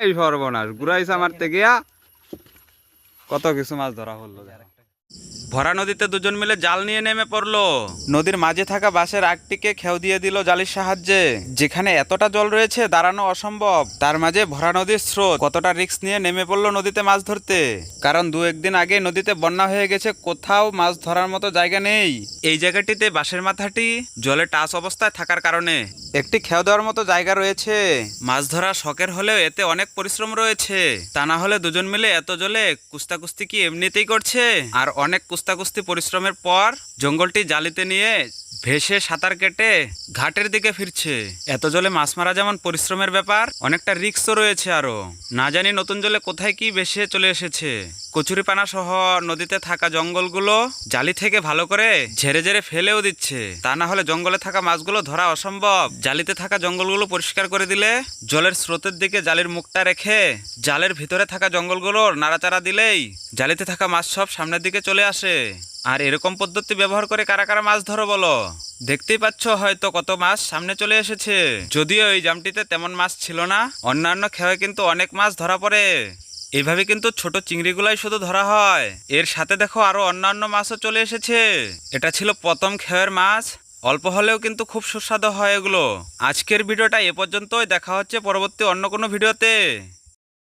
এই সর্বনাশ ঘুরাইছে মারতে গিয়া কত কিছু মাছ ধরা হলো। ভরা নদীতে দুজন মিলে জাল নিয়ে নেমে পড়লো। নদীর মাঝে থাকা বাঁশের আগটিকে খেউ দিয়ে দিল জালির সাহায্যে। যেখানে এতটা জল রয়েছে দাঁড়ানো অসম্ভব, তার মাঝে ভরা নদীর স্রোত। কতটা রিস্ক নিয়ে নেমে পড়লো নদীতে মাছ ধরতে, কারণ দু একদিন আগে নদীতে বন্যা হয়ে গেছে, কোথাও মাছ ধরার মতো জায়গা নেই। এই জায়গাটিতে বাঁশের মাথাটি জলে টাচ অবস্থায় থাকার কারণে একটি খেউ দেওয়ার মতো জায়গা রয়েছে। মাছ ধরা শখের হলেও এতে অনেক পরিশ্রম রয়েছে, তা না হলে দুজন মিলে এত জলে কুস্তাকুস্তি কি এমনিতেই করছে। আর অনেক কুস্তাকুস্তি পরিশ্রমের পর জঙ্গলটি জালিতে নিয়ে ভেসে সাঁতার কেটে ঘাটের দিকে ফিরছে। এত জলে মাছ মারা যেমন পরিশ্রমের ব্যাপার, অনেকটা রিস্কও রয়েছে। আরো না জানি নতুন জলে কোথায় কি ভেসে চলে এসেছে। কচুরিপানা সহ নদীতে থাকা জঙ্গলগুলো জালি থেকে ভালো করে ঝেড়ে ঝেড়ে ফেলেও দিচ্ছে, তা না হলে জঙ্গলে থাকা মাছগুলো ধরা অসম্ভব। জালিতে থাকা জঙ্গলগুলো পরিষ্কার করে দিলে, জলের স্রোতের দিকে জালির মুখটা রেখে জালের ভিতরে থাকা জঙ্গলগুলোর নাড়াচাড়া দিলেই জালিতে থাকা মাছ সব সামনের দিকে চলে আসে। আর এরকম পদ্ধতি ব্যবহার করে কারা কারা মাছ ধরো বলো? দেখতেই পাচ্ছ হয়তো কত মাছ সামনে চলে এসেছে। যদিও এই জামটিতে তেমন মাছ ছিল না, অন্যান্য খেয়ে কিন্তু অনেক মাছ ধরা পড়ে। এইভাবে কিন্তু ছোট চিংড়িগুলাই শুধু ধরা হয়, এর সাথে দেখো আরো অন্যান্য মাছও চলে এসেছে। এটা ছিল প্রথম খেয়ের মাছ, অল্প হলেও কিন্তু খুব সুস্বাদু হয় এগুলো। আজকের ভিডিওটা এ পর্যন্তই, দেখা হচ্ছে পরবর্তী অন্য কোনো ভিডিওতে।